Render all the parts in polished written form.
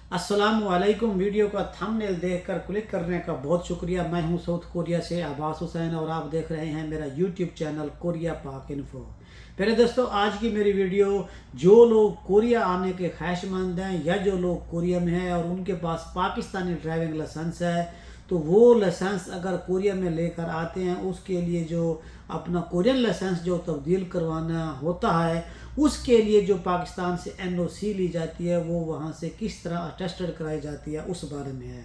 अस्सलामुअलैकुम। वीडियो का थंबनेल देखकर क्लिक करने का बहुत शुक्रिया। मैं हूं साउथ कोरिया से अब्बास हुसैन और आप देख रहे हैं मेरा यूट्यूब चैनल कोरिया पाक इन्फो। मेरे दोस्तों, आज की मेरी वीडियो जो लोग कोरिया आने के ख्वाहिशमंद हैं या जो लोग कोरिया में हैं और उनके पास पाकिस्तानी ड्राइविंग लाइसेंस है, तो वो लाइसेंस अगर कोरिया में लेकर आते हैं, उसके लिए जो अपना कोरियन लाइसेंस जो तब्दील करवाना होता है, उसके लिए जो पाकिस्तान से एनओसी ली जाती है, वो वहाँ से किस तरह अटेस्टेड कराई जाती है, उस बारे में है।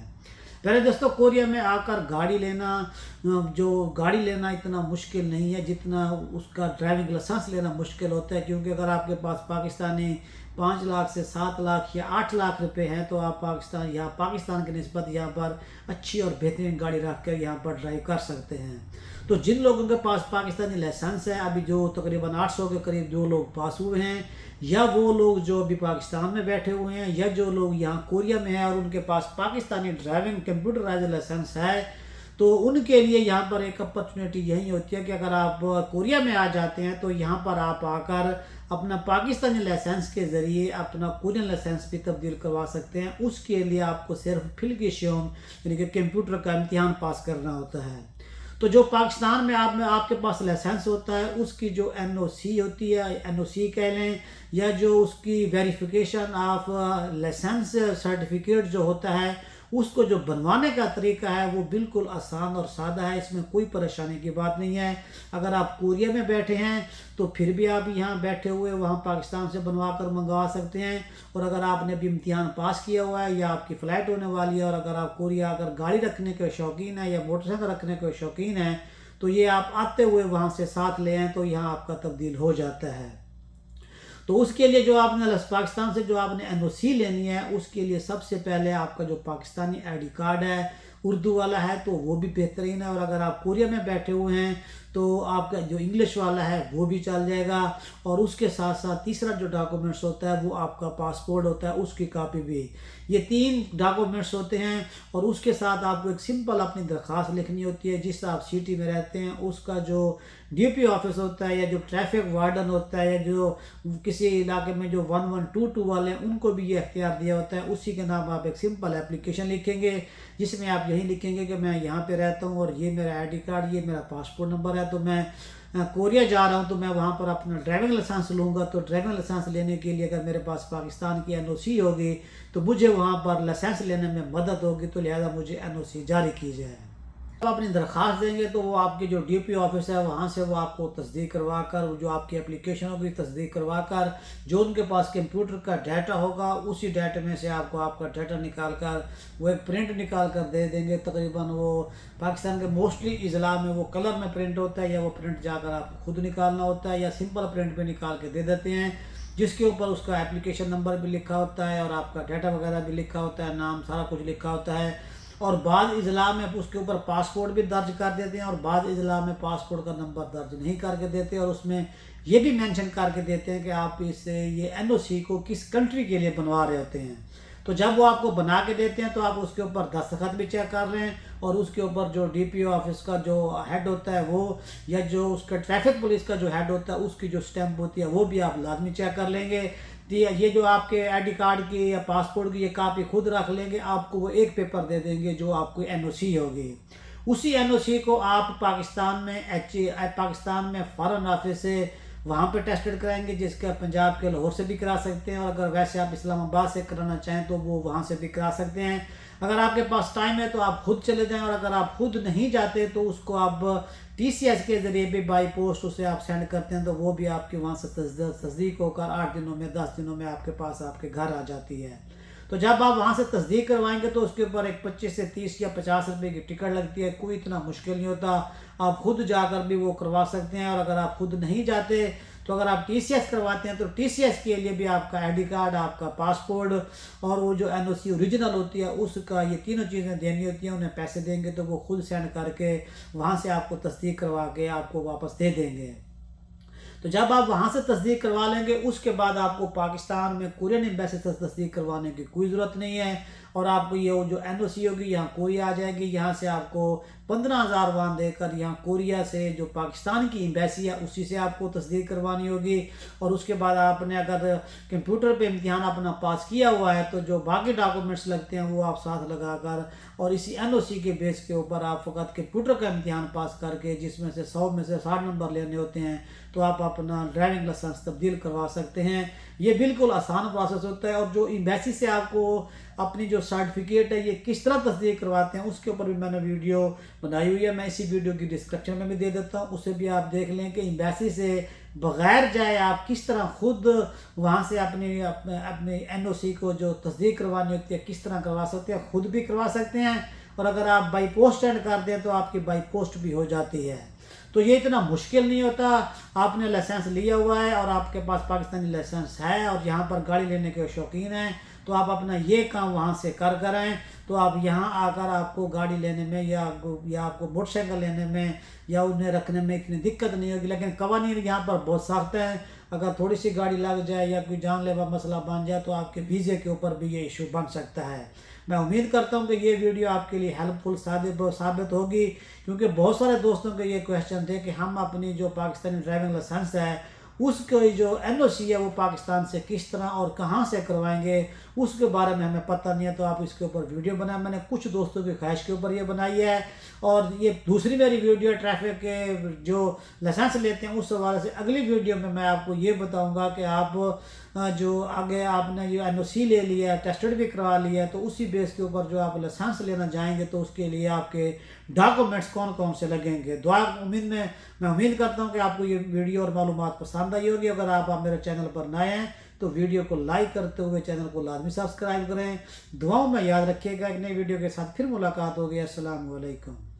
पहले दोस्तों, कोरिया में आकर गाड़ी लेना, जो गाड़ी लेना इतना मुश्किल नहीं है जितना उसका ड्राइविंग लाइसेंस लेना मुश्किल होता है। क्योंकि अगर आपके पास पाकिस्तानी 5 लाख से 7 लाख या 8 लाख रुपए हैं, तो आप पाकिस्तान की निस्बत यहाँ पर अच्छी और बेहतरीन गाड़ी रख कर यहाँ पर ड्राइव कर सकते हैं। तो जिन लोगों के पास पाकिस्तानी लाइसेंस है, अभी जो तकरीबन 800 के करीब जो लोग पास हुए हैं, या वो लोग जो अभी पाकिस्तान में बैठे हुए हैं, या जो लोग यहाँ कोरिया में हैं और उनके पास पाकिस्तानी ड्राइविंग कंप्यूटराइज्ड लाइसेंस है, तो उनके लिए यहाँ पर एक अपॉर्चुनिटी यही होती है कि अगर आप कोरिया में आ जाते हैं, तो यहाँ पर आप आकर अपना पाकिस्तानी लाइसेंस के ज़रिए अपना कोरियन लाइसेंस भी तब्दील करवा सकते हैं। उसके लिए आपको सिर्फ फिलगिशियम यानी कि कंप्यूटर का इम्तिहान पास करना होता है। तो जो पाकिस्तान में आपके पास लाइसेंस होता है, उसकी जो एनओसी होती है, एनओसी कह लें, या जो उसकी वेरिफिकेशन ऑफ लाइसेंस सर्टिफिकेट जो होता है, उसको जो बनवाने का तरीका है वो बिल्कुल आसान और सादा है। इसमें कोई परेशानी की बात नहीं है। अगर आप कोरिया में बैठे हैं तो फिर भी आप यहाँ बैठे हुए वहाँ पाकिस्तान से बनवा कर मंगवा सकते हैं। और अगर आपने अभी इम्तिहान पास किया हुआ है या आपकी फ़्लाइट होने वाली है, और अगर आप कोरिया अगर गाड़ी रखने के शौकीन है या मोटरसाइकिल रखने के शौकीन है, तो ये आप आते हुए वहाँ से साथ ले आएँ, तो यहाँ आपका तब्दील हो जाता है। तो उसके लिए जो आपने पाकिस्तान से जो आपने एनओसी लेनी है, उसके लिए सबसे पहले आपका जो पाकिस्तानी आईडी कार्ड है, उर्दू वाला है, तो वो भी बेहतरीन है। और अगर आप कोरिया में बैठे हुए हैं तो आपका जो इंग्लिश वाला है वो भी चल जाएगा। और उसके साथ साथ तीसरा जो डॉक्यूमेंट्स होता है वो आपका पासपोर्ट होता है, उसकी कापी भी। ये 3 डॉक्यूमेंट्स होते हैं। और उसके साथ आपको एक सिंपल अपनी दरख्वास्त लिखनी होती है। जिस आप सिटी में रहते हैं उसका जो डीपी ऑफिस होता है, या जो ट्रैफिक वार्डन होता है, या जो किसी इलाके में जो 1122 वाले हैं, उनको भी ये अख्तियार दिया होता है। उसी के नाम आप एक सिंपल एप्लीकेशन लिखेंगे, जिसमें आप यही लिखेंगे कि मैं यहाँ पे रहता हूँ और ये मेरा आईडी कार्ड, ये मेरा पासपोर्ट नंबर है, तो मैं कोरिया जा रहा हूँ, तो मैं वहाँ पर अपना ड्राइविंग लाइसेंस लूँगा। तो ड्राइविंग लाइसेंस लेने के लिए अगर मेरे पास पाकिस्तान की एनओसी होगी, तो मुझे वहाँ पर लाइसेंस लेने में मदद होगी, तो लिहाजा मुझे एनओसी जारी की जाए। आप अपनी दरख्वास्त देंगे तो वो आपकी जो डीपी ऑफिस है वहाँ से वो आपको तस्दीक करवा कर, जो आपकी एप्लीकेशन होगी तस्दीक करवा कर, जो उनके पास कंप्यूटर का डाटा होगा, उसी डाटा में से आपको आपका डाटा निकाल कर वो एक प्रिंट निकाल कर दे देंगे। तकरीबन वो पाकिस्तान के मोस्टली अजला में वो कलर में प्रिंट होता है, या वो प्रिंट जाकर आपको खुद निकालना होता है, या सिंपल प्रिंट पे निकाल के दे देते हैं, जिसके ऊपर उसका एप्लीकेशन नंबर भी लिखा होता है और आपका डाटा वगैरह भी लिखा होता है, नाम सारा कुछ लिखा होता है। और बाद इजला में उसके ऊपर पासपोर्ट भी दर्ज कर देते हैं, और बाद इजला में पासपोर्ट का नंबर दर्ज नहीं करके देते, और उसमें ये भी मेंशन करके देते हैं कि आप ये एनओसी को किस कंट्री के लिए बनवा रहे होते हैं। तो जब वो आपको बना के देते हैं तो आप उसके ऊपर दस्तखत भी चेक कर रहे हैं, और उसके ऊपर जो डीपीओ ऑफिस का जो हेड होता है वो, या जो उसका ट्रैफिक पुलिस का जो हेड होता है उसकी जो स्टैंप होती है वो भी आप लाजमी चेक कर लेंगे। ये जो आपके आईडी कार्ड की या पासपोर्ट की ये कापी खुद रख लेंगे, आपको वो एक पेपर दे देंगे जो आपको एनओसी होगी। उसी एनओसी को आप पाकिस्तान में फॉरेन ऑफिस से वहाँ पे टेस्टेड कराएंगे, जिसका पंजाब के लाहौर से भी करा सकते हैं, और अगर वैसे आप इस्लामाबाद से कराना चाहें तो वो वहाँ से भी करा सकते हैं। अगर आपके पास टाइम है तो आप खुद चले जाएं, और अगर आप खुद नहीं जाते तो उसको आप टीसीएस के ज़रिए भी बाई पोस्ट उसे आप सेंड करते हैं, तो वो भी आपके वहाँ से तस्दीक होकर 8 दिनों में 10 दिनों में आपके पास आपके घर आ जाती है। तो जब आप वहाँ से तस्दीक करवाएंगे तो उसके ऊपर एक 25 से 30 या 50 रुपए की टिकट लगती है। कोई इतना मुश्किल नहीं होता, आप खुद जाकर भी वो करवा सकते हैं। और अगर आप खुद नहीं जाते तो अगर आप टीसीएस करवाते हैं तो टीसीएस के लिए भी आपका आईडी कार्ड, आपका पासपोर्ट, और वो जो एनओसी ओरिजिनल होती है उसका, ये तीनों चीज़ें देनी होती हैं। उन्हें पैसे देंगे तो वो खुद सेंड करके वहाँ से आपको तस्दीक करवा के आपको वापस दे देंगे। तो जब आप वहाँ से तस्दीक करवा लेंगे, उसके बाद आपको पाकिस्तान में कोरियन एम्बेसी से तस्दीक करवाने की कोई ज़रूरत नहीं है। और आपको ये जो NOC होगी यहाँ कोरिया आ जाएगी, यहाँ से आपको 15,000 वॉन देकर यहाँ कोरिया से जो पाकिस्तान की एम्बेसी है उसी से आपको तस्दीक करवानी होगी। और उसके बाद आपने अगर कंप्यूटर पे इम्तिहान अपना पास किया हुआ है तो जो बाकी डॉक्यूमेंट्स लगते हैं वो आप साथ लगाकर और इसी NOC के बेस के ऊपर आप फ़कत कंप्यूटर का इम्तिहान पास करके जिसमें से 100 में से 60 नंबर लेने होते हैं तो आप अपना ड्राइविंग लाइसेंस तब्दील करवा सकते हैं। ये बिल्कुल आसान प्रोसेस होता है। और जो एम्बेसी से आपको अपनी जो सर्टिफिकेट है ये किस तरह तस्दीक करवाते हैं उसके ऊपर भी मैंने वीडियो बनाई हुई है, मैं इसी वीडियो की डिस्क्रिप्शन में भी दे देता हूँ, उसे भी आप देख लें कि एम्बेसी से बग़ैर जाए आप किस तरह खुद वहाँ से अपने NOC को जो तस्दीक करवानी होती है किस तरह करवा सकते हैं, खुद भी करवा सकते हैं। और अगर आप बाई पोस्ट सेंड कर दें तो आपकी बाई पोस्ट भी हो जाती है। तो ये इतना मुश्किल नहीं होता। आपने लाइसेंस लिया हुआ है और आपके पास पाकिस्तानी लाइसेंस है और यहाँ पर गाड़ी लेने के शौकीन हैं तो आप अपना ये काम वहाँ से कर आएँ तो आप यहाँ आकर आपको गाड़ी लेने में या आपको मोटरसाइकिल लेने में या उन्हें रखने में इतनी दिक्कत नहीं होगी। लेकिन कवानीन यहाँ पर बहुत सख्त हैं, अगर थोड़ी सी गाड़ी लग जाए या कोई जानलेवा मसला बन जाए तो आपके वीज़े के ऊपर भी ये इशू बन सकता है। मैं उम्मीद करता हूँ कि ये वीडियो आपके लिए हेल्पफुल साबित होगी, क्योंकि बहुत सारे दोस्तों के ये क्वेश्चन थे कि हम अपनी जो पाकिस्तानी ड्राइविंग लाइसेंस है उसके जो NOC है वो पाकिस्तान से किस तरह और कहाँ से करवाएंगे उसके बारे में हमें पता नहीं है। तो आप इसके ऊपर वीडियो बनाए, मैंने कुछ दोस्तों की ख्वाहिश के ऊपर ये बनाई है। और ये दूसरी मेरी वीडियो ट्रैफिक के जो लाइसेंस लेते हैं उस हवाले से अगली वीडियो में मैं आपको ये बताऊंगा कि आप जो आगे आपने जो NOC ले लिया है, टेस्टेड भी करवा लिया है, तो उसी बेस के ऊपर जो आप लाइसेंस लेना जाएंगे तो उसके लिए आपके डॉक्यूमेंट्स कौन कौन से लगेंगे। मैं उम्मीद करता हूँ कि आपको ये वीडियो और मालूमात पसंद आई होगी। अगर आप मेरे चैनल पर नए हैं तो वीडियो को लाइक करते हुए चैनल को लाजमी सब्सक्राइब करें। दुआओं में याद रखिएगा। एक नई वीडियो के साथ फिर मुलाकात होगी। अस्सलाम वालेकुम।